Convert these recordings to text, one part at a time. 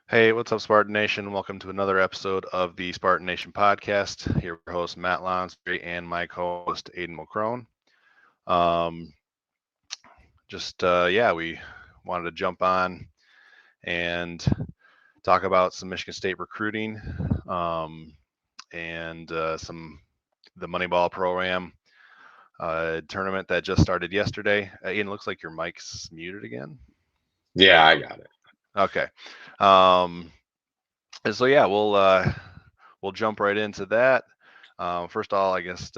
Hey, what's up, Spartan Nation? Welcome to another episode of the Spartan Nation Podcast. Here, with your host Matt Lonsbury and my co-host Aiden McCrone. Um, we wanted to jump on and talk about some Michigan State recruiting um, and some the Moneyball Pro-Am tournament that just started yesterday. Aiden, looks like your mic's muted again. There Yeah, we I go. got it. Okay. Um, and so yeah, we'll jump right into that. First of all, I guess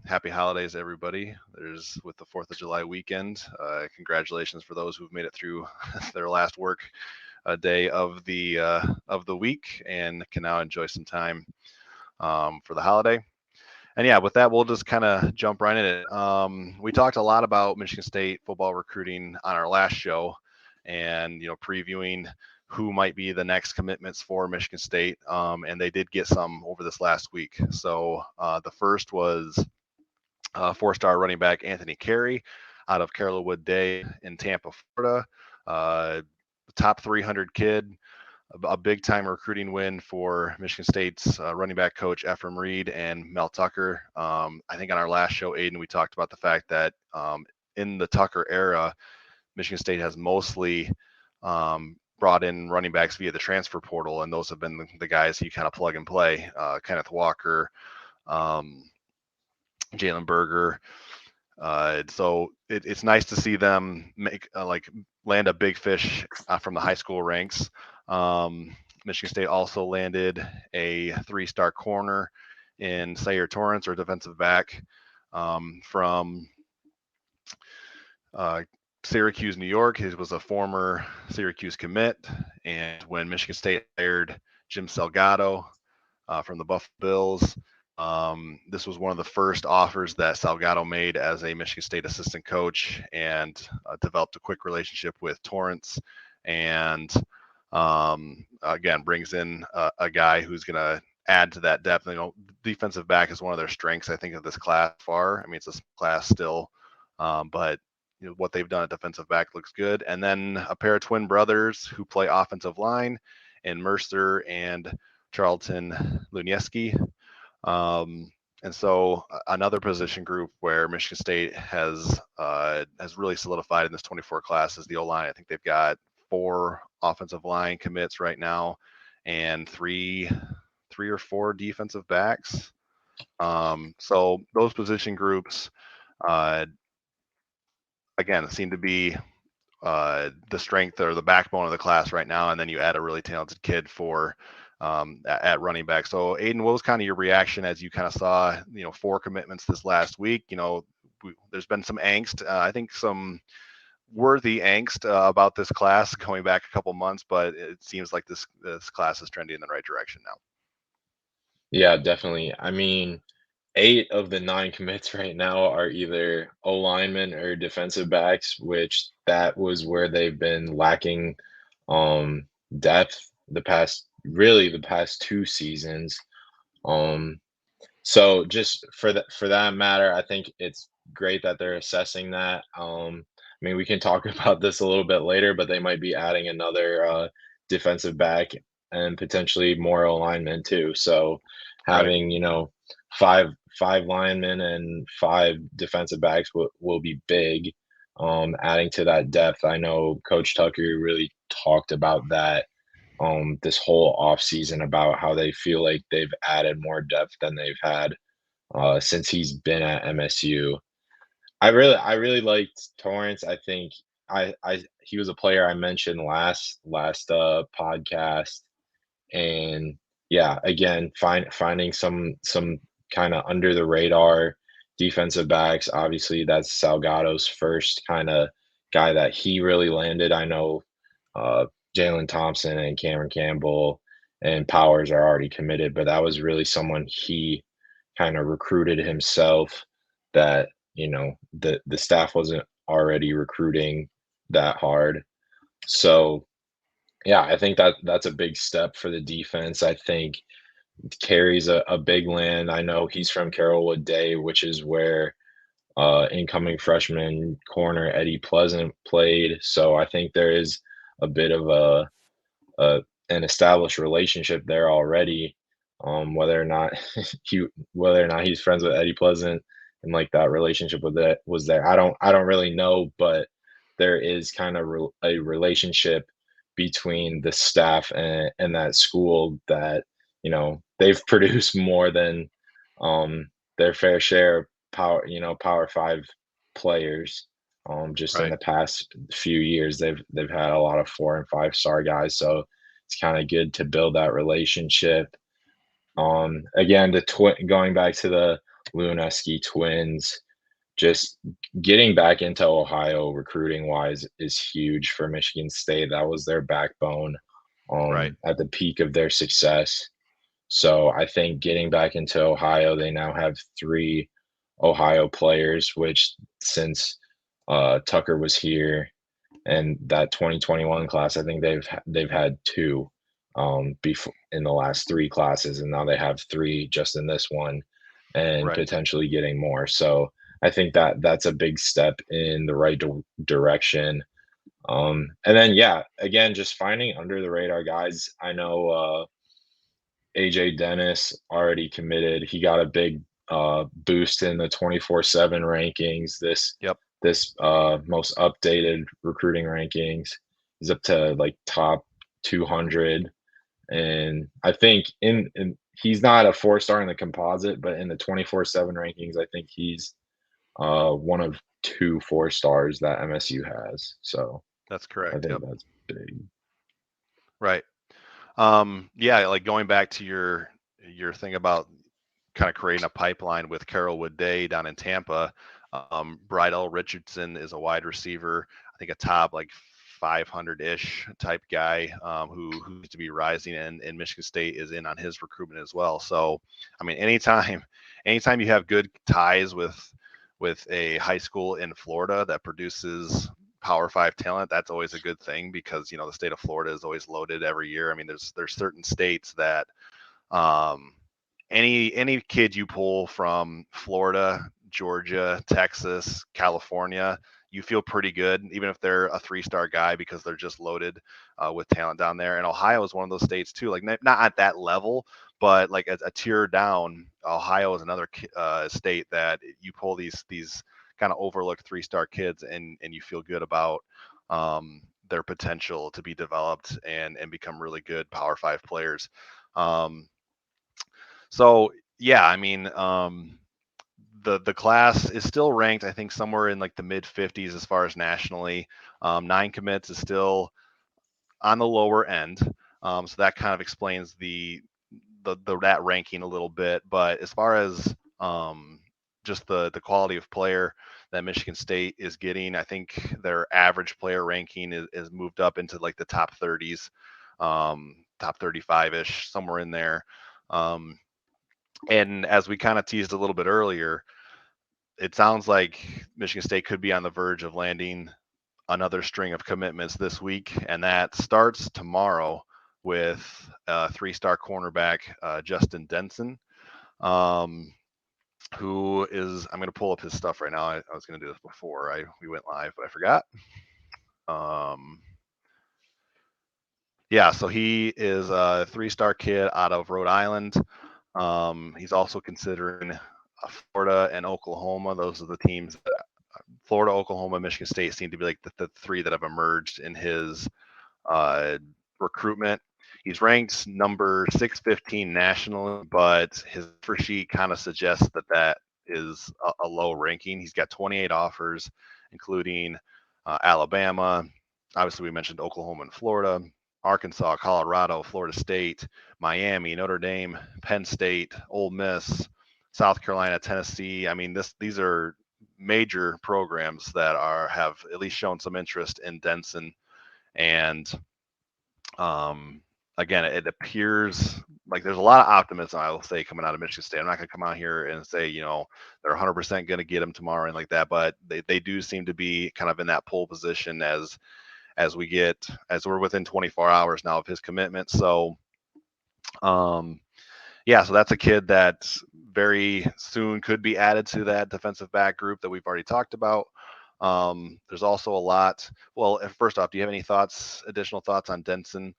happy holidays, everybody. There's with the 4th of July weekend. Congratulations for those who've made it through their last work day of the week and can now enjoy some time for the holiday. And yeah, with that, we'll just kind of jump right in it. We talked a lot about Michigan State football recruiting on our last show, and previewing who might be the next commitments for Michigan State. And they did get some over this last week. So the first was 4-star running back Anthony Carey out of Carolwood Day in Tampa, Florida. Uh, Top 300 kid, a big time recruiting win for Michigan State's running back coach Ephraim Reed and Mel Tucker. I think on our last show, Aiden, we talked about the fact that in the Tucker era, Michigan State has mostly brought in running backs via the transfer portal, and those have been the guys you kind of plug and play. Kenneth Walker, um, Jalen Berger. It's nice to see them make land a big fish from the high school ranks. Um, Michigan State also landed a 3-star corner in Sayer Torrance, or defensive back from uh, Syracuse, New York. He was a former Syracuse commit, and when Michigan State hired Jim Salgado from the Buffalo Bills, this was one of the first offers that Salgado made as a Michigan State assistant coach, and developed a quick relationship with Torrance, and again brings in a guy who's going to add to that depth. Defensive back is one of their strengths, I think, of this class far. I mean, it's a class still, but what they've done at defensive back looks good. And then a pair of twin brothers who play offensive line, in Mercer and Charlton Lunieski. Um, and so another position group where Michigan State has really solidified in this 24 class is the O line. I think they've got 4 offensive line commits right now, and three or 4 defensive backs. So those position groups, uh, again, seem to be the strength or the backbone of the class right now. And then you add a really talented kid for at running back. So Aiden, what was kind of your reaction as you kind of saw 4 commitments this last week? There's been some angst. I think some worthy angst about this class going back a couple months, but it seems like this class is trending in the right direction now. Yeah, definitely. I mean, 8 of the 9 commits right now are either O linemen or defensive backs, which that was where they've been lacking um depth the past 2 seasons. Um so just for that matter, I think it's great that they're assessing that. I mean, we can talk about this a little bit later, but they might be adding another defensive back and potentially more alignment too. So Right. having, five five linemen and 5 defensive backs will be big. Adding to that depth. I know Coach Tucker really talked about that this whole off season about how they feel like they've added more depth than they've had since he's been at MSU. I really liked Torrance. I think I he was a player I mentioned last podcast, and yeah, again, finding some kind of under the radar defensive backs. Obviously, that's Salgado's first kind of guy that he really landed. I know uh, Jalen Thompson and Cameron Campbell and Powers are already committed, but that was really someone he kind of recruited himself that, the staff wasn't already recruiting that hard. So, yeah, I think that's a big step for the defense. I think carries a big land. I know he's from Carrollwood Day, which is where incoming freshman corner Eddie Pleasant played. So I think there is a bit of a an established relationship there already. Whether or not whether or not he's friends with Eddie Pleasant and like that relationship with it was there, I don't really know, but there is kind of a relationship between the staff and that school that they've produced more than their fair share of Power Five players. Just in Right. the past few years, they've had a lot of 4 and 5 star guys, so it's kind of good to build that relationship. Again, going back to the Luneski twins, just getting back into Ohio recruiting wise is huge for Michigan State. That was their backbone Right. at the peak of their success. So I think getting back into Ohio, they now have 3 Ohio players, which since Tucker was here and that 2021 class, I think they've had 2 before in the last 3 classes, and now they have 3 just in this one, and Right. potentially getting more. So I think that's a big step in the right direction. And then yeah, again, just finding under the radar guys. I know AJ Dennis already committed. He got a big boost in the 24/7 rankings. Yep. This most updated recruiting rankings. He's up to like top 200, and I think in he's not a 4 star in the composite, but in the 24/7 rankings, I think he's one of 2 4 stars that MSU has. So That's I correct. think Yep. that's big. Right. Yeah, like going back to your thing about kind of creating a pipeline with Carrollwood Day down in Tampa. Bridell Richardson is a wide receiver, I think a top like 500-ish type guy who needs to be rising, and Michigan State is in on his recruitment as well. So, I mean, anytime you have good ties with a high school in Florida that produces Power Five talent, that's always a good thing because the state of Florida is always loaded every year. I mean, there's certain states that um, any kid you pull from Florida, Georgia, Texas, California, you feel pretty good, even if they're a 3 star guy because they're just loaded with talent down there. And Ohio is one of those states too, like not at that level, but like a tier down. Ohio is another state that you pull these kind of overlooked 3 star kids, and you feel good about their potential to be developed and become really good Power Five players. Um, so yeah, I mean, the class is still ranked, I think, somewhere in like the mid 50s as far as nationally. 9 commits is still on the lower end, so that kind of explains the that ranking a little bit. But as far as just the quality of player that Michigan State is getting, I think their average player ranking is moved up into like the top 30s, top 35-ish, somewhere in there. Um, and as we kind of teased a little bit earlier, it sounds like Michigan State could be on the verge of landing another string of commitments this week, and that starts tomorrow with 3 star cornerback Justin Denson, um, who is, I'm going to pull up his stuff right now. I was going to do this before we went live, but I forgot. Um, yeah, so he is a 3 star kid out of Rhode Island. He's also considering Florida and Oklahoma. Those are the teams. Florida, Oklahoma, Michigan State seem to be like the 3 that have emerged in his uh, recruitment. He's ranked number 615 nationally, but his offer sheet kind of suggests that is a low ranking. He's got 28 offers, including Alabama. Obviously, we mentioned Oklahoma and Florida, Arkansas, Colorado, Florida State, Miami, Notre Dame, Penn State, Ole Miss, South Carolina, Tennessee. I mean, these are major programs that have at least shown some interest in Denson. And again, it appears like there's a lot of optimism, I will say, coming out of Michigan State. I'm not going to come out here and say, they're 100% going to get him tomorrow and like that, but they do seem to be kind of in that pole position as we're within 24 hours now of his commitment. So, yeah, so that's a kid that very soon could be added to that defensive back group that we've already talked about. There's also a lot. Well, first off, do you have any additional thoughts on Denson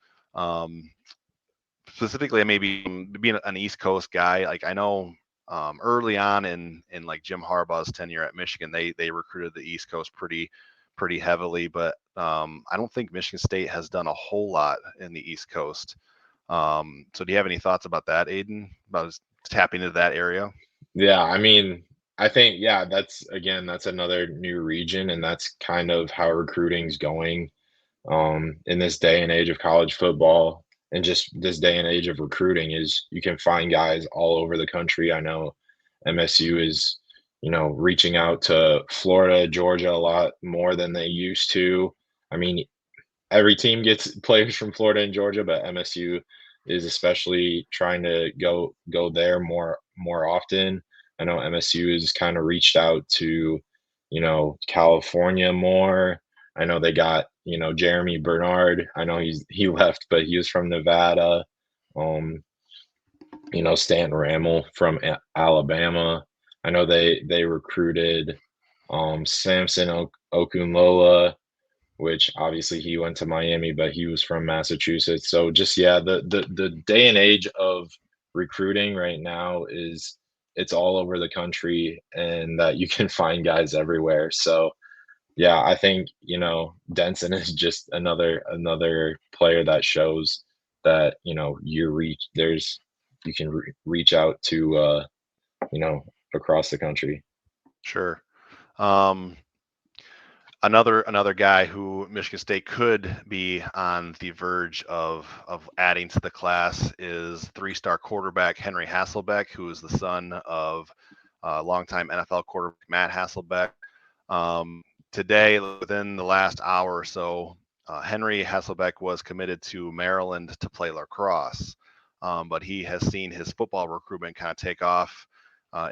Specifically, maybe being an East Coast guy, like I know early on in like Jim Harbaugh's tenure at Michigan, they recruited the East Coast pretty heavily, but I don't think Michigan State has done a whole lot in the East Coast. So do you have any thoughts about that, Aiden, about tapping into that area? Yeah, I mean, I think that's another new region, and that's kind of how recruiting's going in this day and age of college football, and just this day and age of recruiting is you can find guys all over the country. I know MSU is, reaching out to Florida, Georgia a lot more than they used to. I mean, every team gets players from Florida and Georgia, but MSU is especially trying to go there more often. I know MSU has kind of reached out to, California more. I know they got, Jeremy Bernard. I know he left, but he was from Nevada. Um, Stan Rammel from Alabama. I know they recruited Samson Okunlola, which obviously he went to Miami, but he was from Massachusetts. So just yeah, the day and age of recruiting right now is it's all over the country, and that you can find guys everywhere. So yeah, I think Denson is just another player that shows that you can reach out to you know across the country. Sure. Um, another guy who Michigan State could be on the verge of adding to the class is three-star quarterback Henry Hasselbeck, who is the son of longtime NFL quarterback Matt Hasselbeck. Today, within the last hour or so, Henry Hasselbeck was committed to Maryland to play lacrosse, but he has seen his football recruitment kind of take off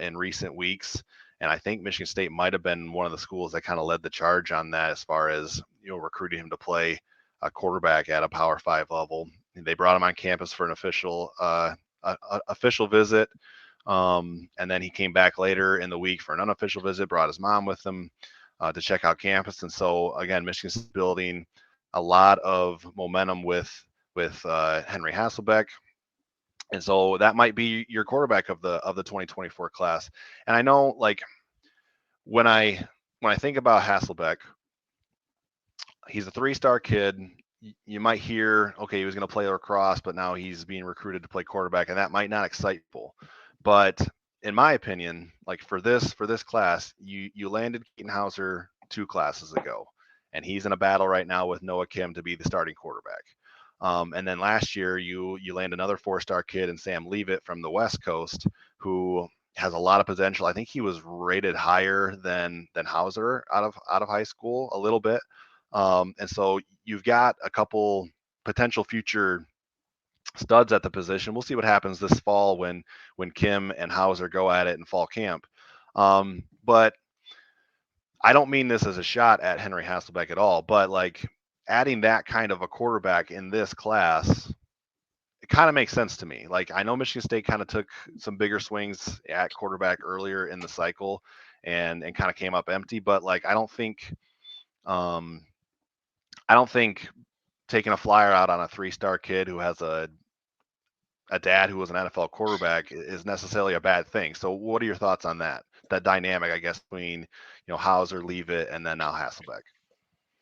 in recent weeks. And I think Michigan State might have been one of the schools that kind of led the charge on that as far as recruiting him to play a quarterback at a Power 5 level. And they brought him on campus for an official visit, and then he came back later in the week for an unofficial visit. Brought his mom with him to check out campus. And so again, Michigan State's building a lot of momentum with Henry Hasselbeck. And so that might be your quarterback of the 2024 class. And I know, like, when I think about Hasselbeck, he's a three-star kid. You might hear, okay, he was going to play lacrosse, but now he's being recruited to play quarterback, and that might not excite people. But in my opinion, like for this class, you landed Keaton Hauser 2 classes ago, and he's in a battle right now with Noah Kim to be the starting quarterback. And then last year, you land another 4-star kid in Sam Leavitt from the West Coast, who has a lot of potential. I think he was rated higher than Hauser out of high school a little bit. And so you've got a couple potential future studs at the position. We'll see what happens this fall when Kim and Hauser go at it in fall camp. But I don't mean this as a shot at Henry Hasselbeck at all, but like adding that kind of a quarterback in this class, it kind of makes sense to me. Like I know Michigan State kind of took some bigger swings at quarterback earlier in the cycle and kind of came up empty, but like I don't think taking a flyer out on a 3-star kid who has a dad who was an NFL quarterback is necessarily a bad thing. So what are your thoughts on that dynamic, I guess, between Hauser, Leavitt, and then now Hasselbeck?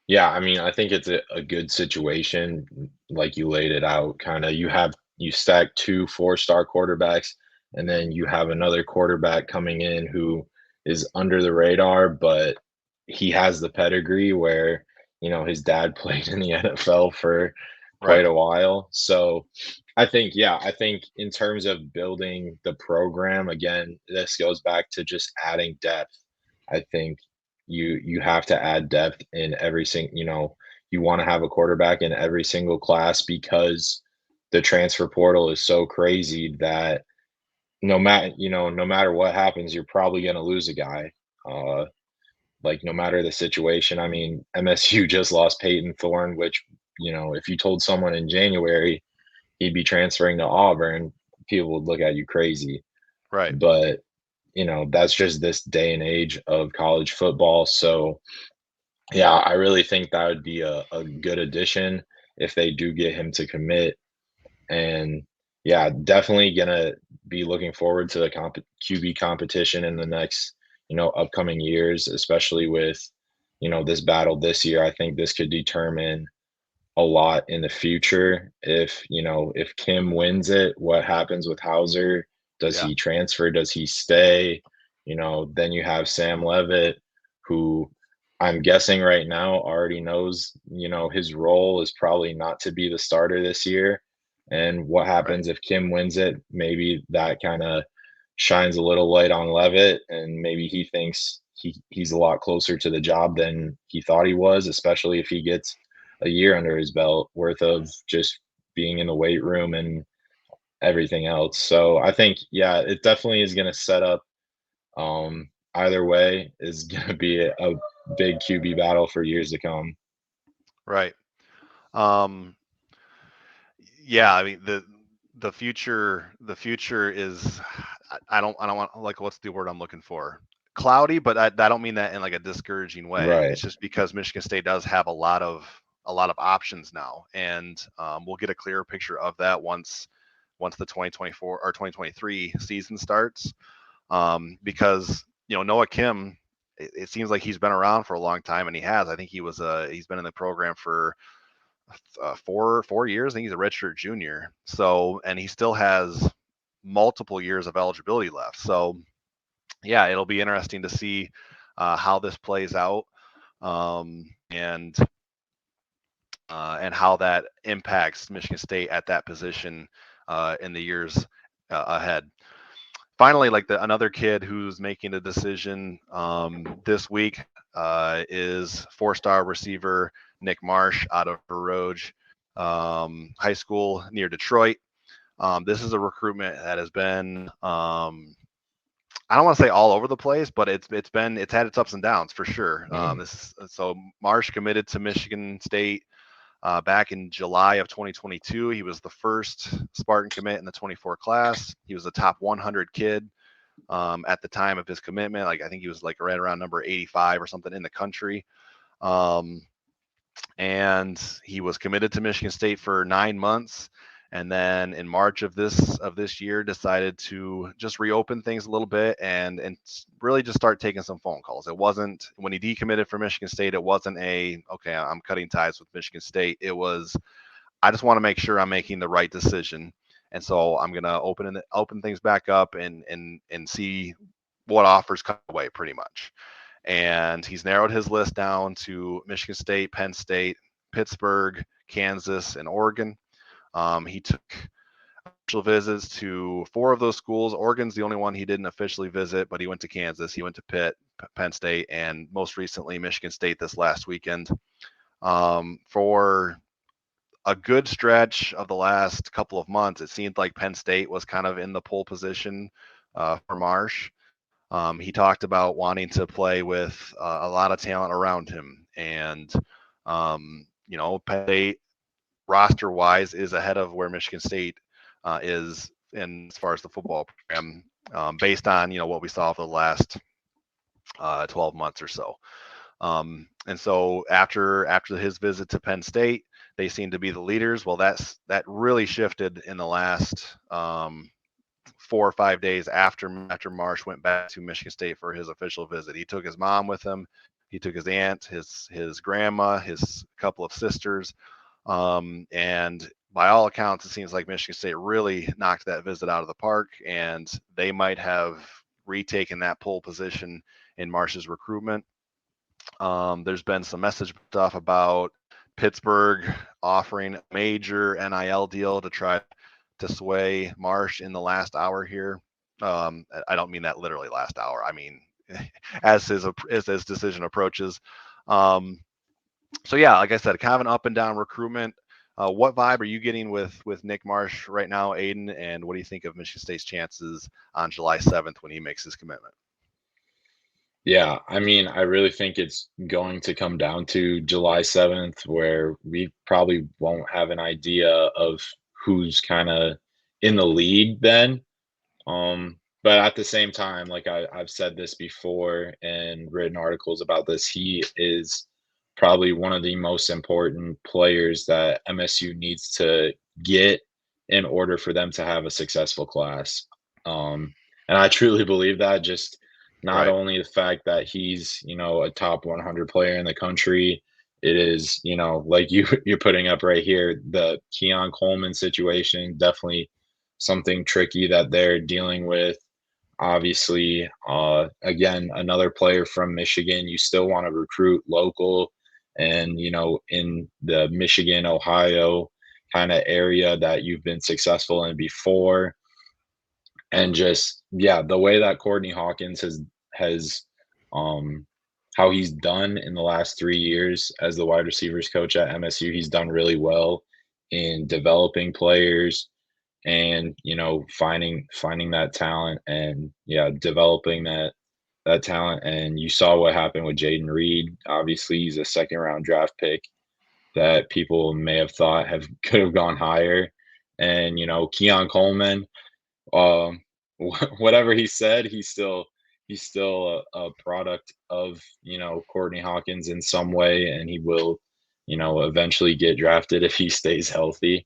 Yeah, I mean, I think it's a good situation, like you laid it out. Kind of, you stack 2 4-star quarterbacks, and then you have another quarterback coming in who is under the radar, but he has the pedigree where his dad played in the NFL for quite Right. a while. So I think in terms of building the program, again, this goes back to just adding depth. I think you have to add depth in every single, you want to have a quarterback in every single class because the transfer portal is so crazy that no matter what happens, you're probably going to lose a guy. Like no matter the situation. I mean, MSU just lost Peyton Thorne, which, if you told someone in January he'd be transferring to Auburn, people would look at you crazy. Right. But, that's just this day and age of college football. So, yeah, I really think that would be a good addition. if they do get him to commit. And yeah, definitely gonna be looking forward to the QB competition in the next, upcoming years, especially with, this battle this year. I think this could determine a lot in the future. If Kim wins it, what happens with Hauser? Does Yeah. he transfer? Does he stay? Then you have Sam Levitt, who I'm guessing right now already knows, his role is probably not to be the starter this year. And what Right. happens if Kim wins it? Maybe that kind of shines a little light on Levitt, and maybe he thinks he's a lot closer to the job than he thought he was, especially if he gets a year under his belt worth of just being in the weight room and everything else. So I think, yeah, it definitely is going to set up. Either way is going to be a big QB battle for years to come. Right. Um, yeah, I mean the future is I don't want, like, what's the word I'm looking for? Cloudy, but I don't mean that in like a discouraging way. Right. It's just because Michigan State does have a lot of options now, and we'll get a clearer picture of that once the 2024 or 2023 season starts. Because Noah Kim, it seems like he's been around for a long time, and he has. I think he's been in the program for 4 years. I think he's a redshirt junior. So, and he still has multiple years of eligibility left. So, yeah, it'll be interesting to see how this plays out, and how that impacts Michigan State at that position in the years ahead. Finally, like another kid who's making a decision this week is four-star receiver Nick Marsh out of Baroge High School near Detroit. This is a recruitment that has been I don't want to say all over the place, but it's had its ups and downs for sure. Mm. So Marsh committed to Michigan State back in July of 2022. He was the first Spartan commit in the 24 class. He was a top 100 kid at the time of his commitment. Like, I think he was like right around number 85 or something in the country. Um, and he was committed to Michigan State for 9 months. And then in March of this year, decided to just reopen things a little bit and really just start taking some phone calls. It wasn't, when he decommitted for Michigan State, it wasn't okay, I'm cutting ties with Michigan State. It was, I just want to make sure I'm making the right decision, and so I'm gonna open things back up and see what offers come away, pretty much. And he's narrowed his list down to Michigan State, Penn State, Pittsburgh, Kansas, and Oregon. He took official visits to four of those schools. Oregon's the only one he didn't officially visit, but he went to Kansas, he went to Pitt, Penn State, and most recently Michigan State this last weekend. For a good stretch of the last couple of months, it seemed like Penn State was kind of in the pole position for Marsh. He talked about wanting to play with a lot of talent around him, and Penn State roster wise is ahead of where Michigan State is in as far as the football program, based on what we saw for the last 12 months or so. And so after his visit to Penn State, they seem to be the leaders. Well, that really shifted in the last 4 or 5 days after Marsh went back to Michigan State for his official visit. He took his mom with him. He took his aunt, his grandma, his couple of sisters, and by all accounts, it seems like Michigan State really knocked that visit out of the park, and they might have retaken that pole position in Marsh's recruitment. There's been some message stuff about Pittsburgh offering a major NIL deal to try to sway Marsh in the last hour here. I don't mean that literally last hour. I mean, as his decision approaches. So yeah, like I said, kind of an up and down recruitment. What vibe are you getting with Nick Marsh right now, Aiden? And what do you think of Michigan State's chances on July 7th when he makes his commitment? Yeah, I mean, I really think it's going to come down to July 7th, where we probably won't have an idea of who's kind of in the lead then. But at the same time, like I've said this before and written articles about this, he is probably one of the most important players that MSU needs to get in order for them to have a successful class. And I truly believe that, just not Right. only the fact that he's, a top 100 player in the country, it is, like you're putting up right here, the Keon Coleman situation, definitely something tricky that they're dealing with. Obviously, again, another player from Michigan, you still want to recruit local and, in the Michigan, Ohio kind of area that you've been successful in before. And just, yeah, the way that Courtney Hawkins has, um, how he's done in the last 3 years as the wide receivers coach at MSU, he's done really well in developing players and finding that talent and yeah developing that talent. And you saw what happened with Jaden Reed. Obviously he's a second round draft pick that people may have thought could have gone higher. And Keon Coleman, um whatever he said, he's still a product of Courtney Hawkins in some way, and he will eventually get drafted if he stays healthy.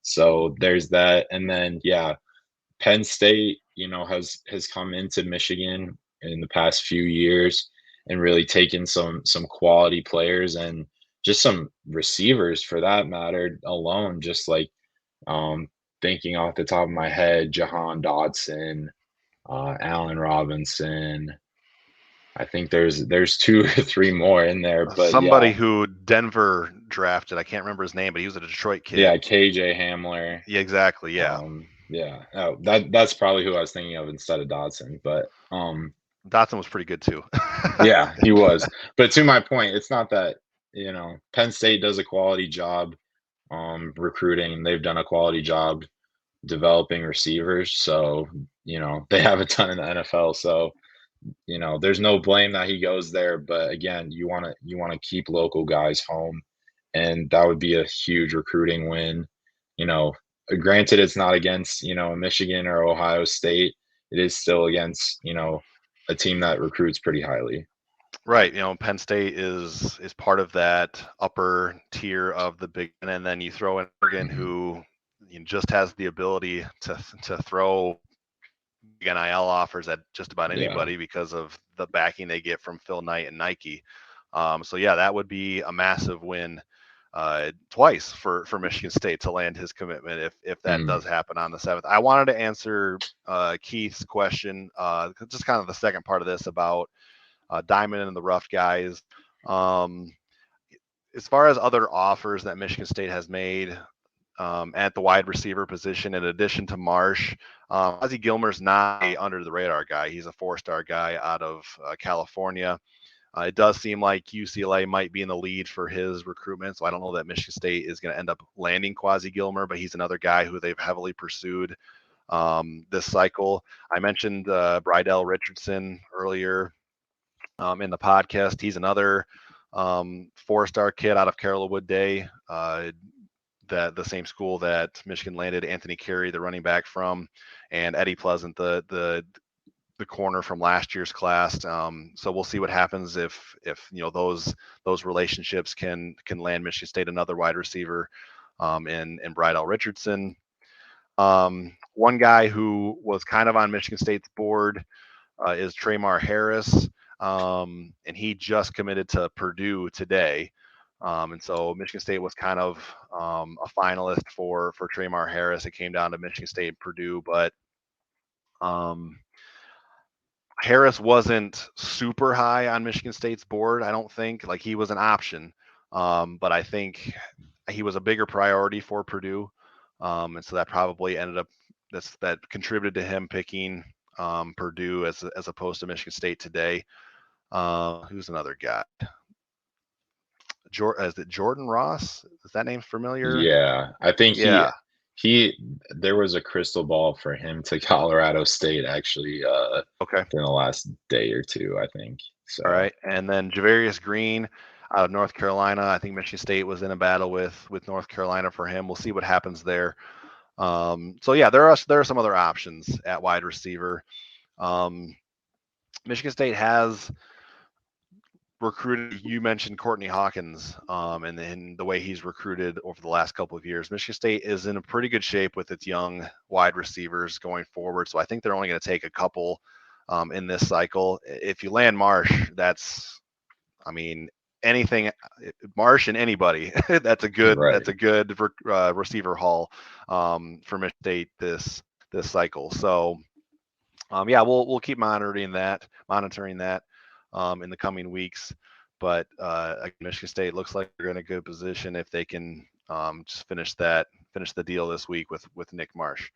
So there's that. And then yeah, Penn State, has come into Michigan in the past few years and really taken some quality players and just some receivers for that matter alone. Just like um, thinking off the top of my head, Jahan Dotson, Allen Robinson. I think there's two or three more in there, but Somebody yeah, who Denver drafted, I can't remember his name, but he was a Detroit kid. yeah, KJ Hamler. Yeah, exactly. Yeah. Yeah. Oh, that's probably who I was thinking of instead of Dodson. But Dotson was pretty good too. yeah, he was. But to my point, it's not that, Penn State does a quality job recruiting. They've done a quality job developing receivers. So, they have a ton in the NFL. So, there's no blame that he goes there. But again, you want to keep local guys home. And that would be a huge recruiting win. You know, Granted, it's not against, Michigan or Ohio State. It is still against, a team that recruits pretty highly. Right. Penn State is part of that upper tier of the Big Ten, and then you throw in Oregon, Mhm. who just has the ability to throw NIL offers at just about Yeah. anybody because of the backing they get from Phil Knight and Nike. So yeah, that would be a massive win twice for Michigan State to land his commitment if that Mm. does happen on the 7th. I wanted to answer Keith's question, just kind of the second part of this about Diamond and the rough guys. Um, as far as other offers that Michigan State has made at the wide receiver position, in addition to Marsh, Ozzie Gilmer's not a under the radar guy. He's a 4-star guy out of California. It does seem like UCLA might be in the lead for his recruitment, so I don't know that Michigan State is going to end up landing Quasi Gilmer, but he's another guy who they've heavily pursued this cycle. I mentioned Brydell Richardson earlier in the podcast. He's another 4-star kid out of Carrollwood Day, the same school that Michigan landed Anthony Carey, the running back from, and Eddie Pleasant, the corner from last year's class. So we'll see what happens if those relationships can land Michigan State another wide receiver in Brydell Richardson. One guy who was kind of on Michigan State's board is Tramar Harris, and he just committed to Purdue today. And so Michigan State was kind of a finalist for Tramar Harris. It came down to Michigan State and Purdue, but Harris wasn't super high on Michigan State's board. I don't think like he was an option, but I think he was a bigger priority for Purdue, and so that probably ended up that contributed to him picking Purdue as opposed to Michigan State today. Who's another guy? Is it Jordan Ross? Is that name familiar? Yeah. I think Yeah. he there was a crystal ball for him to Colorado State actually Okay. in the last day or two, I think. All So right. And then Javarius Green out of North Carolina. I think Michigan State was in a battle with North Carolina for him. We'll see what happens there. So yeah, there are some other options at wide receiver. Michigan State has recruited, you mentioned Courtney Hawkins, and then the way he's recruited over the last couple of years. Michigan State is in a pretty good shape with its young wide receivers going forward. So I think they're only going to take a couple in this cycle. If you land Marsh, that's, I mean, anything Marsh and anybody, that's a good Right. receiver haul for Michigan State this cycle. So yeah, we'll keep monitoring that in the coming weeks. But Michigan State looks like they're in a good position if they can just finish the deal this week with Nick Marsh.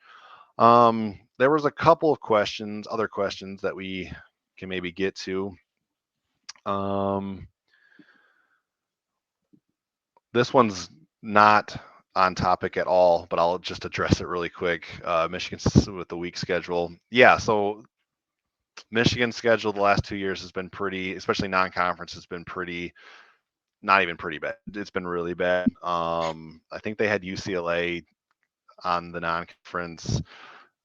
There was a couple of other questions that we can maybe get to. This one's not on topic at all, but I'll just address it really quick. Michigan with the week schedule. Yeah, so Michigan's schedule the last 2 years has been pretty, especially non-conference, has been pretty, not even pretty bad. It's been really bad. I think they had UCLA on the non-conference,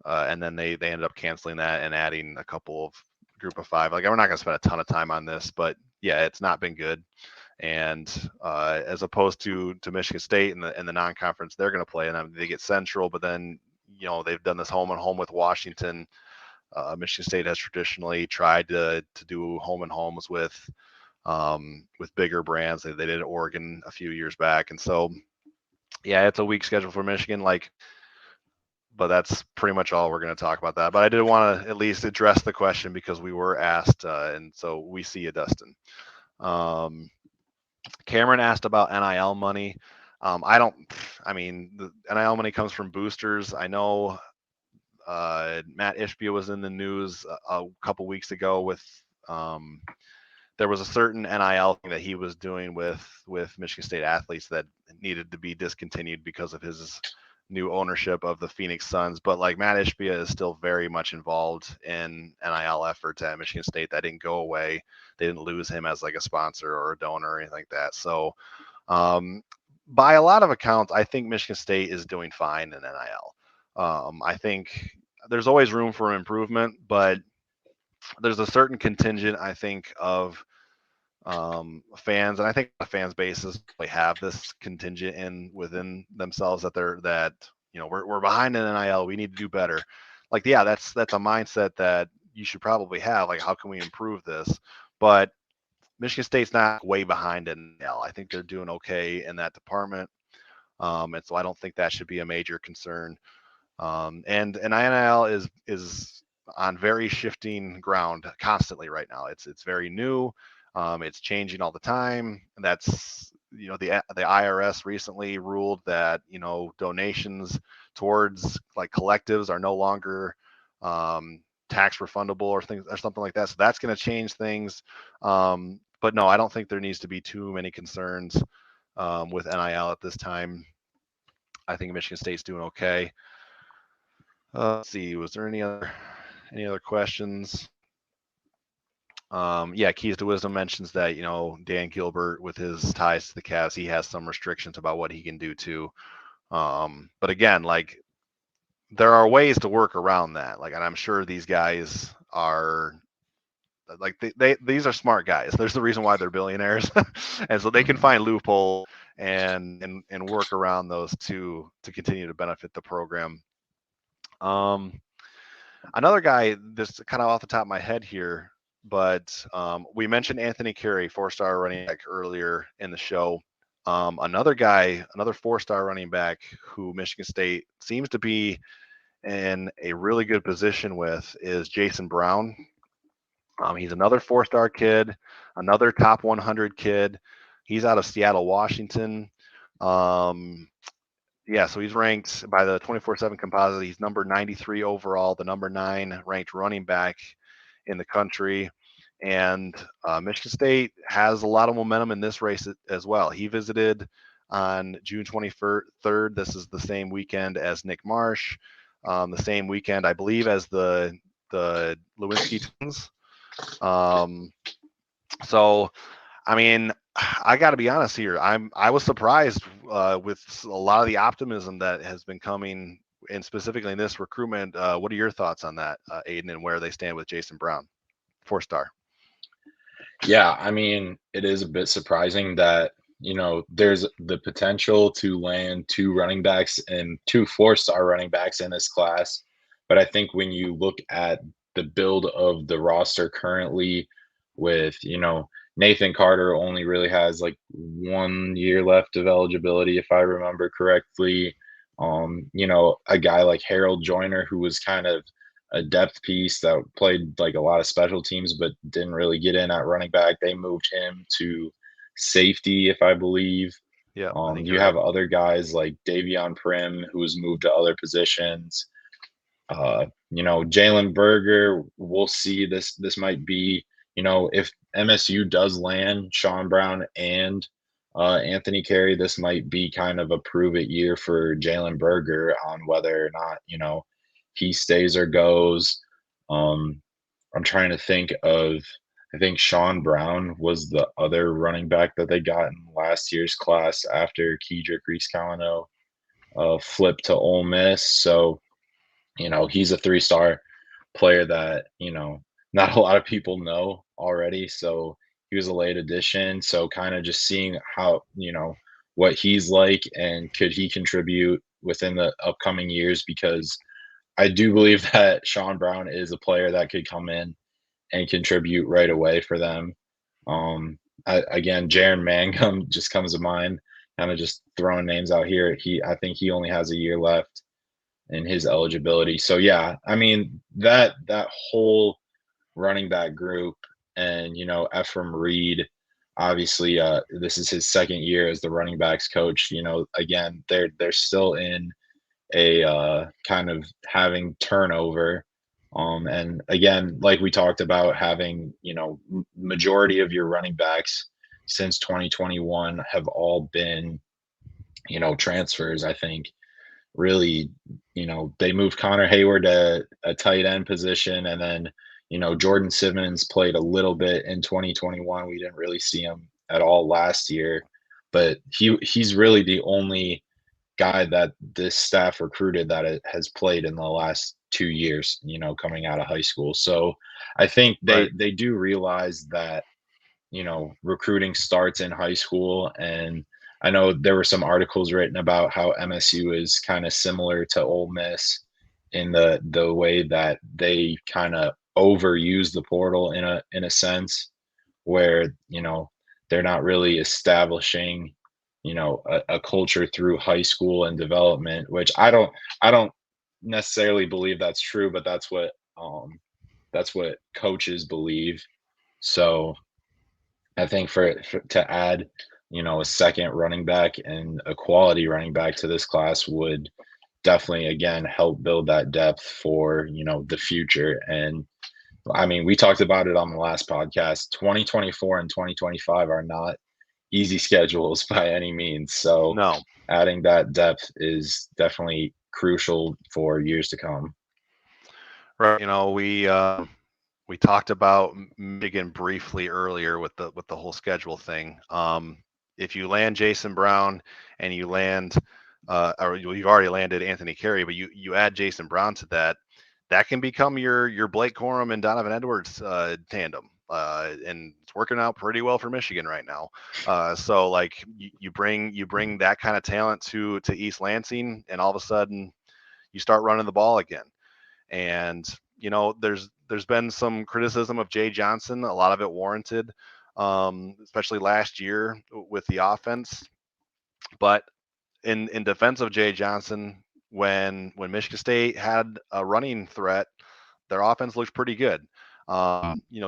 and then they ended up canceling that and adding a couple of group of 5. Like, we're not going to spend a ton of time on this, but yeah, it's not been good. And as opposed to Michigan State and the non-conference, they're going to play, and they get Central, but then they've done this home and home with Washington. Michigan State has traditionally tried to do home and homes with bigger brands. They did Oregon a few years back, and so yeah, it's a weak schedule for Michigan. But that's pretty much all we're going to talk about that. But I did want to at least address the question because we were asked, and so we see you, Dustin. Cameron asked about NIL money. The NIL money comes from boosters. I know Matt Ishbia was in the news a couple weeks ago with there was a certain NIL thing that he was doing with Michigan State athletes that needed to be discontinued because of his new ownership of the Phoenix Suns. But like, Matt Ishbia is still very much involved in NIL efforts at Michigan State. That didn't go away. They didn't lose him as like a sponsor or a donor or anything like that. So by a lot of accounts, I think Michigan State is doing fine in NIL. I think there's always room for improvement, but there's a certain contingent, I think, of fans, and I think the fans bases have this contingent within themselves that we're behind in NIL. We need to do better. Like, yeah, that's a mindset that you should probably have. Like, how can we improve this? But Michigan State's not way behind in NIL. I think they're doing okay in that department, and so I don't think that should be a major concern. And NIL is on very shifting ground constantly right now. It's very new. It's changing all the time. And that's, the IRS recently ruled that, donations towards like collectives are no longer tax refundable or things or something like that. So that's going to change things. But no, I don't think there needs to be too many concerns with NIL at this time. I think Michigan State's doing okay. Let's see, was there any other questions? Yeah, Keys to Wisdom mentions that, Dan Gilbert, with his ties to the Cavs, he has some restrictions about what he can do too. But again, like, there are ways to work around that. Like, and I'm sure these guys are like, these are smart guys. There's the reason why they're billionaires. And so they can find loopholes and work around those to continue to benefit the program. Another guy, this kind of off the top of my head here, but we mentioned Anthony Carey, 4-star running back, earlier in the show. Another guy, another 4-star running back who Michigan State seems to be in a really good position with is Jason Brown. He's another 4-star kid, another top 100 kid. He's out of Seattle, Washington. Yeah, so he's ranked by the 24/7 composite. He's number 93 overall, the number 9 ranked running back in the country. And Michigan State has a lot of momentum in this race as well. He visited on June 23rd. This is the same weekend as Nick Marsh, the same weekend, I believe, as the Lewinsky twins. So, I mean, I got to be honest here. I was surprised with a lot of the optimism that has been coming, and specifically in this recruitment. What are your thoughts on that, Aiden, and where they stand with Jason Brown, 4-star? Yeah, I mean, it is a bit surprising that, there's the potential to land two running backs and two four-star running backs in this class. But I think when you look at the build of the roster currently with, Nathan Carter only really has like 1 year left of eligibility, if I remember correctly. A guy like Harold Joyner, who was kind of a depth piece that played like a lot of special teams, but didn't really get in at running back. They moved him to safety, if I believe. Yeah, I think You you're have right. other guys like Davion Prim, who's moved to other positions. Jalen Berger, we'll see. This might be, if MSU does land Sean Brown and Anthony Carey, this might be kind of a prove it year for Jalen Berger on whether or not, he stays or goes. Um, I'm trying to think of, I think Sean Brown was the other running back that they got in last year's class after Kedrick Reese-Callino flipped to Ole Miss. So, he's a three-star player that, not a lot of people know already. So he was a late addition. So kind of just seeing how, what he's like and could he contribute within the upcoming years, because I do believe that Sean Brown is a player that could come in and contribute right away for them. Again, Jaron Mangum just comes to mind, kind of just throwing names out here. I think he only has a year left in his eligibility. So yeah, I mean that whole running back group, and Ephraim Reed, obviously, this is his second year as the running backs coach. Again, they're still in a kind of having turnover. And again, like we talked about, having majority of your running backs since 2021 have all been transfers. I think really, they moved Connor Hayward to a tight end position, and then Jordan Simmons played a little bit in 2021. We didn't really see him at all last year, but he's really the only guy that this staff recruited that has played in the last 2 years, coming out of high school. So I think they Right. they do realize that recruiting starts in high school. And I know there were some articles written about how MSU is kind of similar to Ole Miss in the way that they kind of overuse the portal in a sense, where they're not really establishing a culture through high school and development, which I don't necessarily believe that's true, but that's what coaches believe. So I think for to add, a second running back and a quality running back to this class would definitely again help build that depth for, the future. And I mean, we talked about it on the last podcast. 2024 and 2025 are not easy schedules by any means. So No. adding that depth is definitely crucial for years to come. Right. We talked about Michigan briefly earlier with the whole schedule thing. If you land Jason Brown and you land, or you've already landed Anthony Carey, but you add Jason Brown to that, that can become your Blake Corum and Donovan Edwards tandem. And it's working out pretty well for Michigan right now. So like you bring that kind of talent to East Lansing, and all of a sudden you start running the ball again. And there's been some criticism of Jay Johnson, a lot of it warranted, especially last year with the offense. But in defense of Jay Johnson, when Michigan State had a running threat, their offense looked pretty good.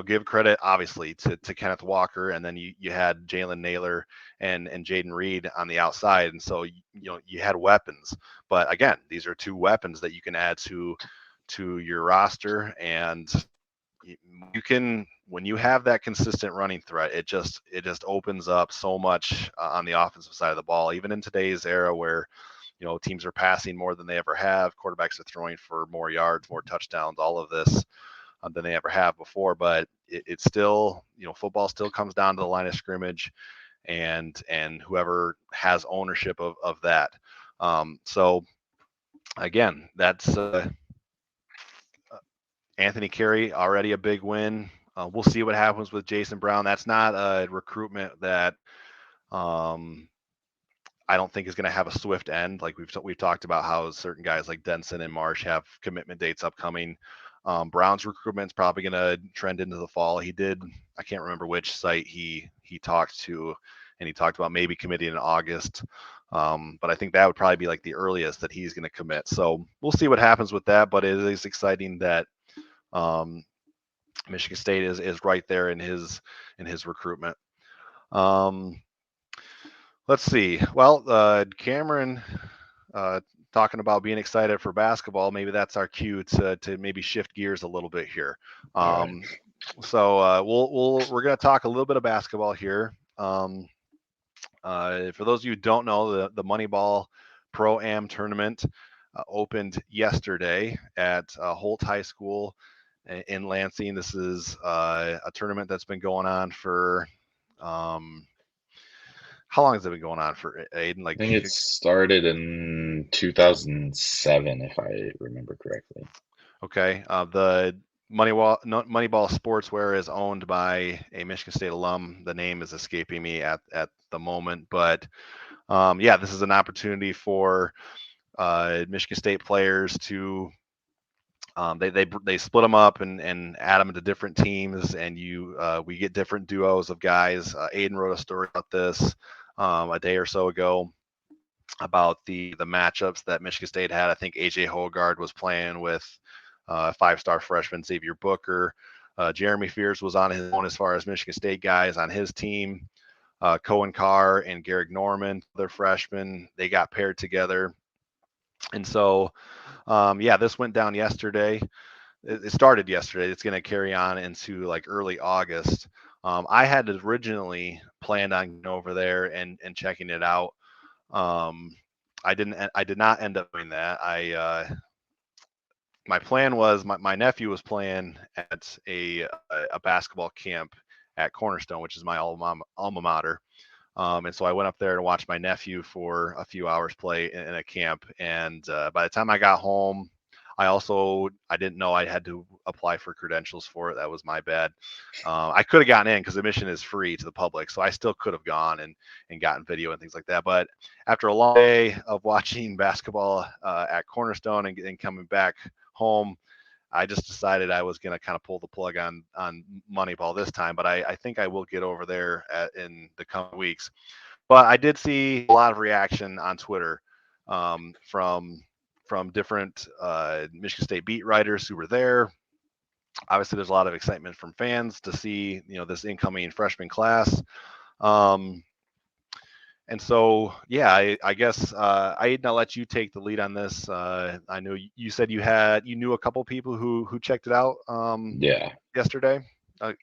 Give credit obviously to Kenneth Walker, and then you had Jalen Naylor and Jaden Reed on the outside, and so you had weapons. But again, these are two weapons that you can add to your roster, and you can, when you have that consistent running threat, it just opens up so much on the offensive side of the ball, even in today's era where teams are passing more than they ever have, quarterbacks are throwing for more yards, more touchdowns, all of this than they ever have before. But it's still, football still comes down to the line of scrimmage, and whoever has ownership of that. So again, that's Anthony Carey, already a big win. We'll see what happens with Jason Brown. That's not a recruitment that I don't think is going to have a swift end. Like we've talked about how certain guys like Denson and Marsh have commitment dates upcoming. Brown's recruitment is probably going to trend into the fall. I can't remember which site he talked to, and he talked about maybe committing in August. But I think that would probably be like the earliest that he's going to commit. So we'll see what happens with that. But it is exciting that Michigan State is right there in his recruitment. Let's see. Well, Cameron talking about being excited for basketball. Maybe that's our cue to maybe shift gears a little bit here. Right. So we're going to talk a little bit of basketball here. For those of you who don't know, the Moneyball Pro-Am Tournament opened yesterday at Holt High School in Lansing. This is a tournament that's been going on for how long has it been going on for, Aiden? I think it started in 2007, if I remember correctly. Okay. The Moneyball Sportswear is owned by a Michigan State alum. The name is escaping me at the moment, but yeah, this is an opportunity for Michigan State players to they split them up and add them into different teams, and we get different duos of guys. Aiden wrote a story about this a day or so ago about the matchups that Michigan State had. I think AJ Hogard was playing with 5-star freshman Xavier Booker. Jeremy Fears was on his own as far as Michigan State guys on his team. Cohen Carr and Garrick Norman, their freshmen, they got paired together. And so, yeah, this went down yesterday. It started yesterday. It's going to carry on into like early August. I had originally planned on going over there and checking it out. I did not end up doing that. My plan was my nephew was playing at a basketball camp at Cornerstone, which is my alma mater. And so I went up there to watch my nephew for a few hours play in a camp. And by the time I got home, I didn't know I had to apply for credentials for it. That was my bad. I could have gotten in because admission is free to the public, so I still could have gone and gotten video and things like that. But after a long day of watching basketball at Cornerstone and coming back home, I just decided I was going to kind of pull the plug on Moneyball this time. But I think I will get over there in the coming weeks. But I did see a lot of reaction on Twitter from different Michigan State beat writers who were there. Obviously, there's a lot of excitement from fans to see this incoming freshman class. And so, yeah, I guess I'll let you take the lead on this. I know you said you knew a couple people who checked it out Yeah. yesterday.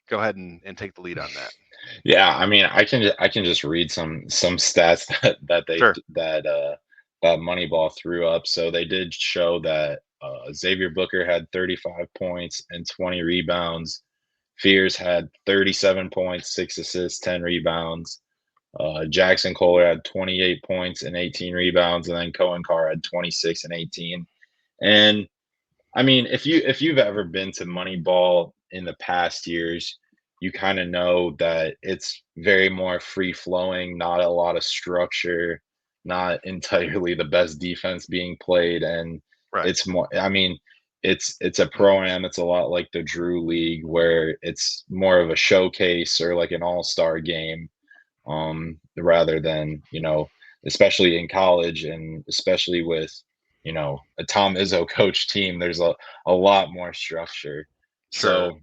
Go ahead and take the lead on that. Yeah, I mean, I can just read some stats that Sure. that Moneyball threw up. So they did show that Xavier Booker had 35 points and 20 rebounds. Fears had 37 points, 6 assists, 10 rebounds. Jackson Kohler had 28 points and 18 rebounds, and then Cohen Carr had 26 and 18. And I mean, if you've ever been to Moneyball in the past years, you kind of know that it's very more free flowing, not a lot of structure, not entirely the best defense being played, and Right. it's more. I mean, it's a pro-am. It's a lot like the Drew League, where it's more of a showcase or like an all-star game, rather than especially in college and especially with a Tom Izzo coach team. There's a lot more structure. Sure. So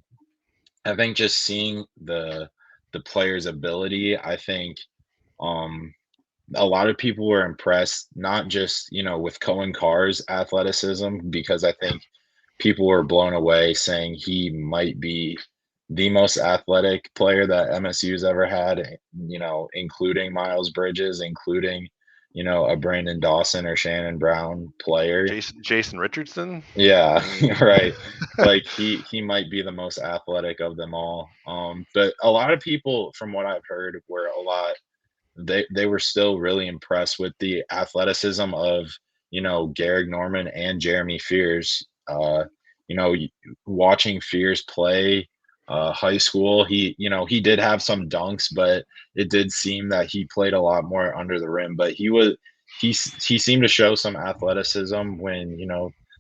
I think just seeing the player's ability, I think a lot of people were impressed, not just with Cohen Carr's athleticism, because I think people were blown away saying he might be the most athletic player that MSU's ever had, including Miles Bridges, including a Brandon Dawson or Shannon Brown player. Jason Richardson. Yeah, right. Like he might be the most athletic of them all. But a lot of people, from what I've heard, they were still really impressed with the athleticism of Garrick Norman and Jeremy Fears. Watching Fears play, high school. He did have some dunks, but it did seem that he played a lot more under the rim. But he seemed to show some athleticism when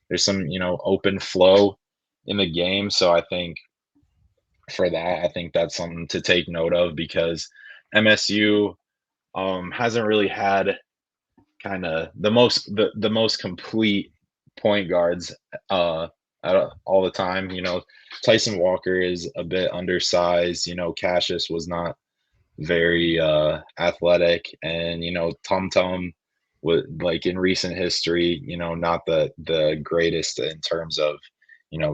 there's some open flow in the game. So I think for that, I think that's something to take note of, because MSU hasn't really had kind of the most complete point guards all the time. Tyson Walker is a bit undersized. Cassius was not very athletic, and Tum Tum was, like, in recent history, not the greatest in terms of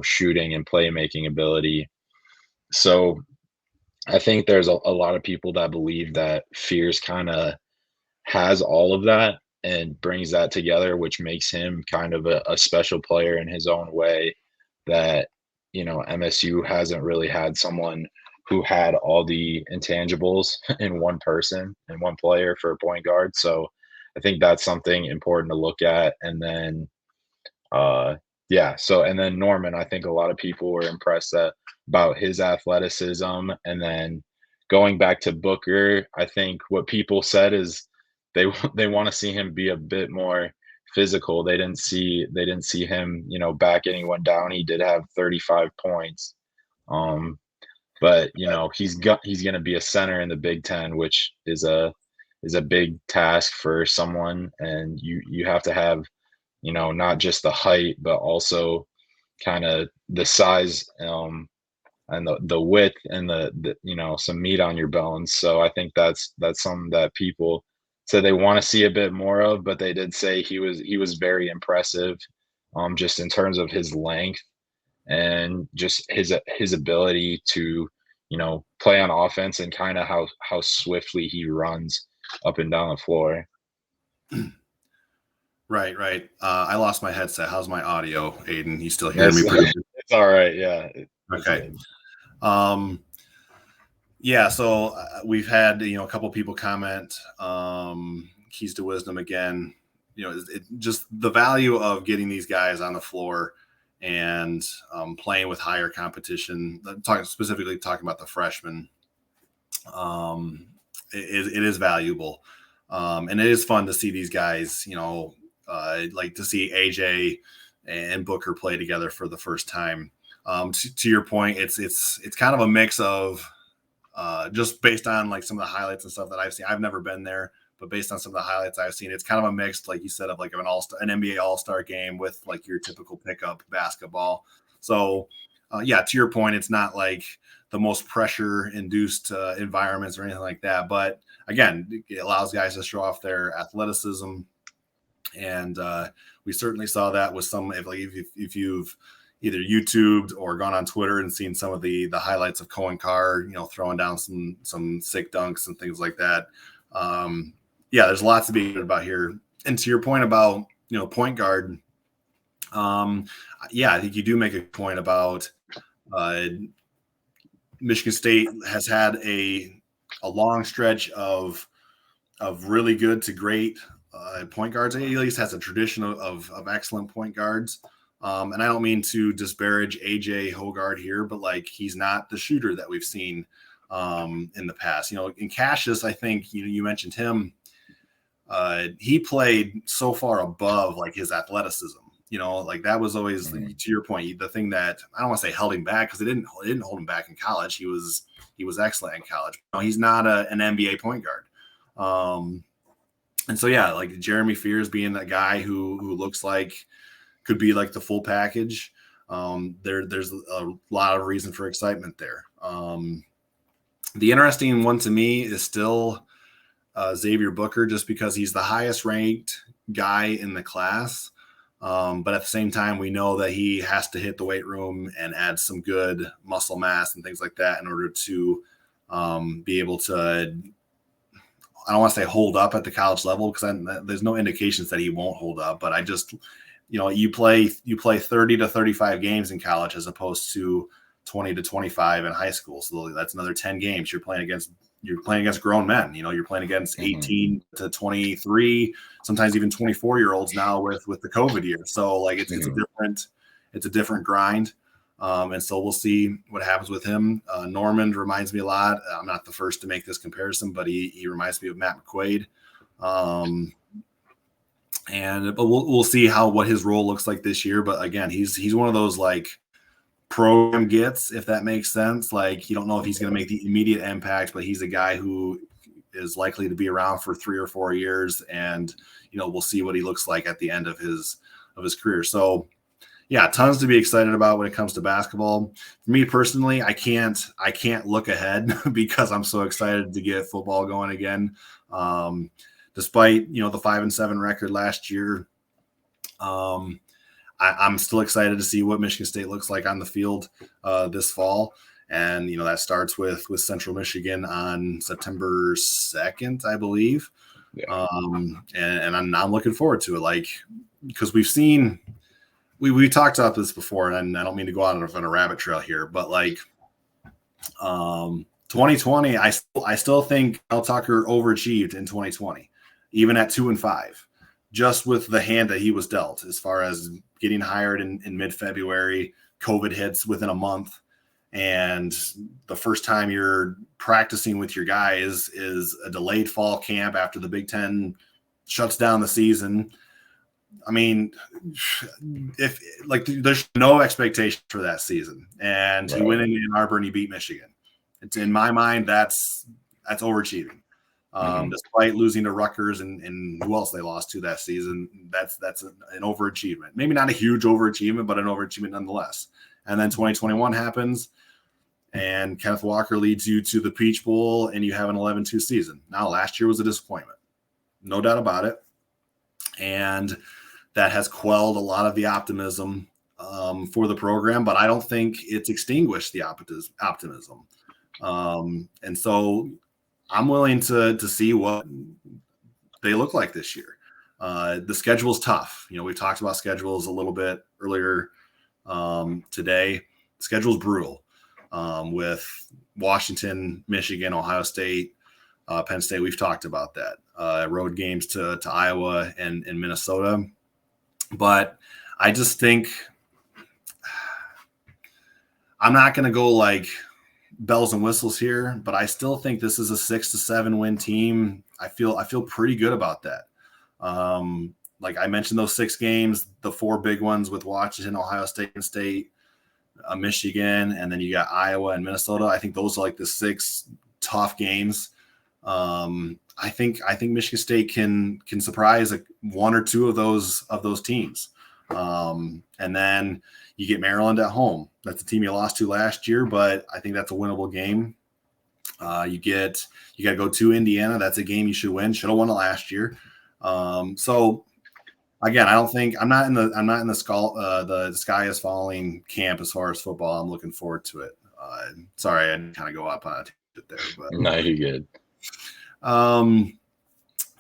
shooting and playmaking ability. So I think there's a lot of people that believe that Fears kind of has all of that and brings that together, which makes him kind of a special player in his own way, that MSU hasn't really had someone who had all the intangibles in one person, in one player, for a point guard. So I think that's something important to look at. And then and then Norman, I think a lot of people were impressed about his athleticism. And then going back to Booker, I think what people said is they want to see him be a bit more physical. They didn't see him, back anyone down. He did have 35 points. But he's going to be a center in the Big Ten, which is a big task for someone. And you have to have, not just the height, but also kind of the size, and the width, and the some meat on your bones. So I think that's something that people said they want to see a bit more of. But they did say he was very impressive, just in terms of his length and just his ability to play on offense, and kind of how swiftly he runs up and down the floor. Right. I lost my headset. How's my audio, Aiden? You still hearing me? It's all right. Yeah. Okay. So we've had a couple people comment. Keys to wisdom again. Just the value of getting these guys on the floor and playing with higher competition. Specifically talking about the freshmen. It is valuable, and it is fun to see these guys. Like to see AJ and Booker play together for the first time. To your point, it's kind of a mix of just based on like some of the highlights and stuff that I've seen. I've never been there, but based on some of the highlights I've seen, it's kind of a mix, like you said, of like an NBA All-Star game with like your typical pickup basketball. So to your point, it's not like the most pressure-induced environments or anything like that. But again, it allows guys to show off their athleticism. And we certainly saw that with some, if you've either YouTubed or gone on Twitter and seen some of the highlights of Cohen Carr, throwing down some sick dunks and things like that. There's lots to be good about here. And to your point about, point guard, I think you do make a point about Michigan State has had a long stretch of really good to great point guards. At least has a tradition of excellent point guards. And I don't mean to disparage AJ Hoggard here, but like he's not the shooter that we've seen in the past. In Cassius, I think you mentioned him. He played so far above like his athleticism. Like that was always to your point, the thing that I don't want to say held him back, because it didn't hold him back in college. He was excellent in college. He's not an NBA point guard. And so like Jeremy Fears being that guy who looks like could be like the full package. There's a lot of reason for excitement there. The interesting one to me is still Xavier Booker, just because he's the highest ranked guy in the class. But at the same time, we know that he has to hit the weight room and add some good muscle mass and things like that in order to be able to, I don't want to say hold up at the college level, because there's no indications that he won't hold up. But I just, you play 30 to 35 games in college as opposed to 20 to 25 in high school. So that's another 10 games you're playing against grown men. You're playing against 18 to 23, sometimes even 24-year-olds now with the COVID year. So like it's a different grind. And so we'll see what happens with him. Normand reminds me a lot. I'm not the first to make this comparison, but he reminds me of Matt McQuaid. But we'll see what his role looks like this year. But again, he's one of those like program gets, if that makes sense. Like, you don't know if he's going to make the immediate impact, but he's a guy who is likely to be around for 3 or 4 years, and we'll see what he looks like at the end of his career. So yeah, tons to be excited about when it comes to basketball. For me personally, I can't look ahead because I'm so excited to get football going again. Despite the 5-7 record last year, I'm still excited to see what Michigan State looks like on the field this fall. And, that starts with Central Michigan on September 2nd, I believe. Yeah. And I'm looking forward to it, like, because we've seen we talked about this before, and I don't mean to go out on a rabbit trail here, but like 2020, I still think Mel Tucker overachieved in 2020, even at 2-5, just with the hand that he was dealt as far as getting hired in mid-February. COVID hits within a month, and the first time you're practicing with your guys is a delayed fall camp after the Big Ten shuts down the season. I mean, there's no expectation for that season, and right. He went into Ann Arbor and he beat Michigan. It's, in my mind, that's overachieving. Despite losing to Rutgers and who else they lost to that season, that's an overachievement. Maybe not a huge overachievement, but an overachievement nonetheless. And then 2021 happens, and Kenneth Walker leads you to the Peach Bowl, and you have an 11-2 season. Now, last year was a disappointment, no doubt about it, and that has quelled a lot of the optimism for the program, but I don't think it's extinguished the optimism. And so I'm willing to see what they look like this year. The schedule's tough. We talked about schedules a little bit earlier today. The schedule's brutal with Washington, Michigan, Ohio State, Penn State. We've talked about that. Road games to Iowa and Minnesota. But I just think I'm not going to go like bells and whistles here, but I still think this is a 6-7 win team. I feel pretty good about that. Like I mentioned, those 6 games, the 4 big ones with Washington, Ohio State, Michigan, and then you got Iowa and Minnesota. I think those are like the 6 tough games. I think Michigan State can surprise one or two of those teams. And then you get Maryland at home. That's a team you lost to last year, but I think that's a winnable game. You got to go to Indiana. That's a game you should win. Should have won it last year. So again, I'm not in the sky is falling camp as far as football. I'm looking forward to it. Sorry, I kind of go up on it there, but no, you're good.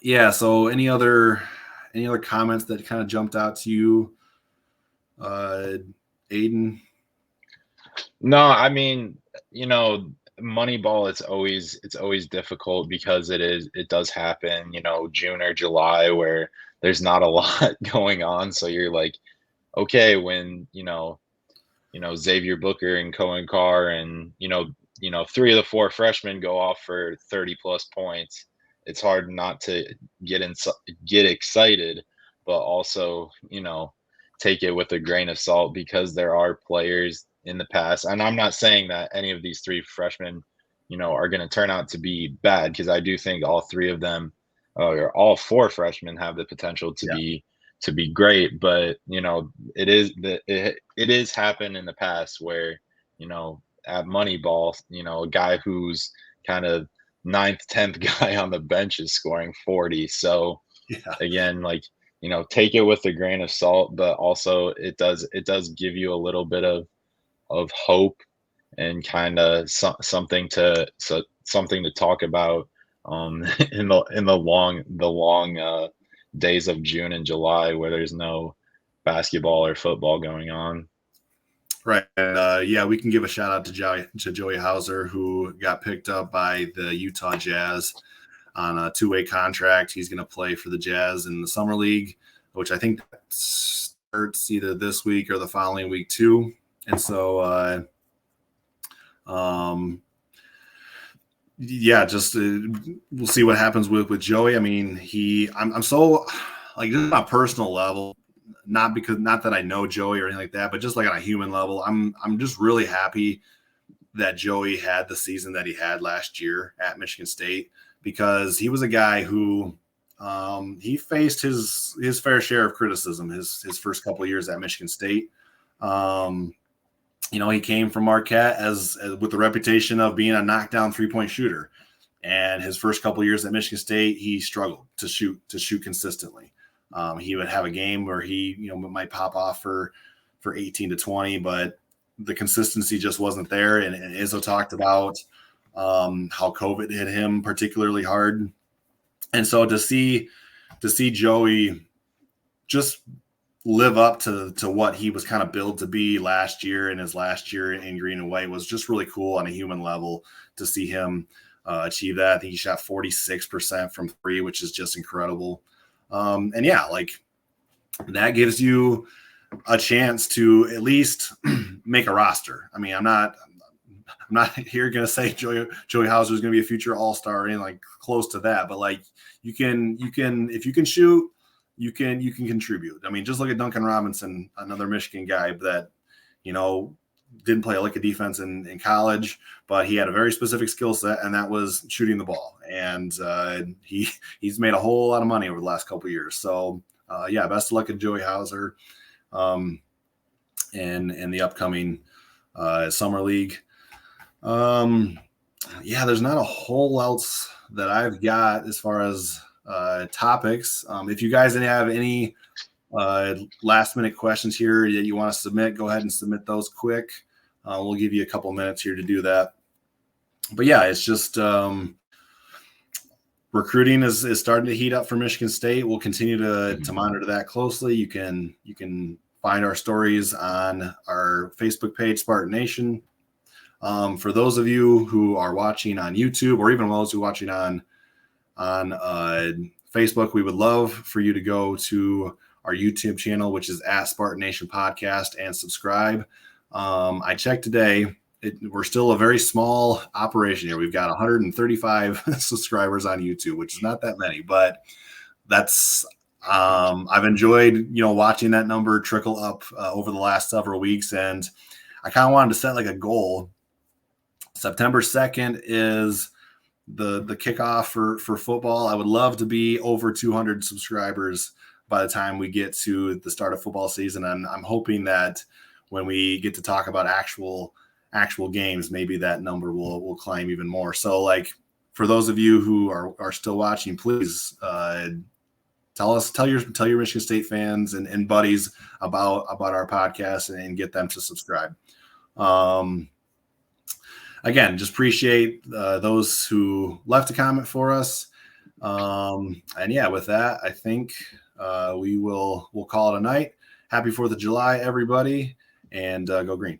Yeah. So any other comments that kind of jumped out to you, Aiden? No, I mean, Moneyball, it's always difficult because it does happen, June or July where there's not a lot going on. So you're like, okay, when, Xavier Booker and Cohen Carr and, 3 of the 4 freshmen go off for 30 plus points, it's hard not to get excited, but also, take it with a grain of salt because there are players in the past. And I'm not saying that any of these 3 freshmen, are going to turn out to be bad, because I do think all 3 of them, or all 4 freshmen, have the potential to be great. But, it is happened in the past where, at Moneyball, a guy who's kind of 9th, 10th guy on the bench is scoring 40. So again, take it with a grain of salt, but also it does give you a little bit of hope and kind of something to talk about in the long days of June and July where there's no basketball or football going on. Right. And we can give a shout out to Joey Hauser, who got picked up by the Utah Jazz on a 2-way contract. He's going to play for the Jazz in the Summer League, which I think starts either this week or the following week too. And so, yeah, just we'll see what happens with Joey. I mean, I'm so like just on a personal level, not that I know Joey or anything like that, but just like on a human level, I'm just really happy that Joey had the season that he had last year at Michigan State, because he was a guy who he faced his fair share of criticism his first couple of years at Michigan State. He came from Marquette as with the reputation of being a knockdown 3-point shooter. And his first couple of years at Michigan State, he struggled to shoot consistently. He would have a game where he, might pop off for 18 to 20, but the consistency just wasn't there. And Izzo talked about how COVID hit him particularly hard. And so to see Joey just live up to what he was kind of billed to be last year, and his last year in green and white was just really cool on a human level to see him achieve that. I think he shot 46% from 3, which is just incredible. And yeah, like that gives you a chance to at least make a roster. I mean, I'm not here going to say Joey Hauser is going to be a future all-star or anything like close to that, but like you can, if you can shoot, you can contribute. I mean, just look at Duncan Robinson, another Michigan guy that, didn't play a lick of defense in college, but he had a very specific skill set, and that was shooting the ball. And he's made a whole lot of money over the last couple of years. So yeah, best of luck at Joey Hauser and the upcoming summer league. Yeah, there's not a whole else that I've got as far as topics. If you guys have any last minute questions here that you want to submit, go ahead and submit those quick. We'll give you a couple minutes here to do that. But yeah, it's just recruiting is starting to heat up for Michigan State. We'll continue to monitor that closely. You can find our stories on our Facebook page, Spartan Nation. For those of you who are watching on YouTube, or even those who are watching on Facebook, we would love for you to go to our YouTube channel, which is at Spartan Nation Podcast, and subscribe. I checked today. We're still a very small operation here. We've got 135 subscribers on YouTube, which is not that many, but that's I've enjoyed watching that number trickle up over the last several weeks, and I kind of wanted to set like a goal. September 2nd is the kickoff for football. I would love to be over 200 subscribers by the time we get to the start of football season. And I'm hoping that when we get to talk about actual games, maybe that number will climb even more. So like for those of you who are still watching, please tell your Michigan State fans and buddies about our podcast and get them to subscribe. Again, just appreciate those who left a comment for us. And yeah, with that, I think we'll call it a night. Happy 4th of July, everybody, and go green.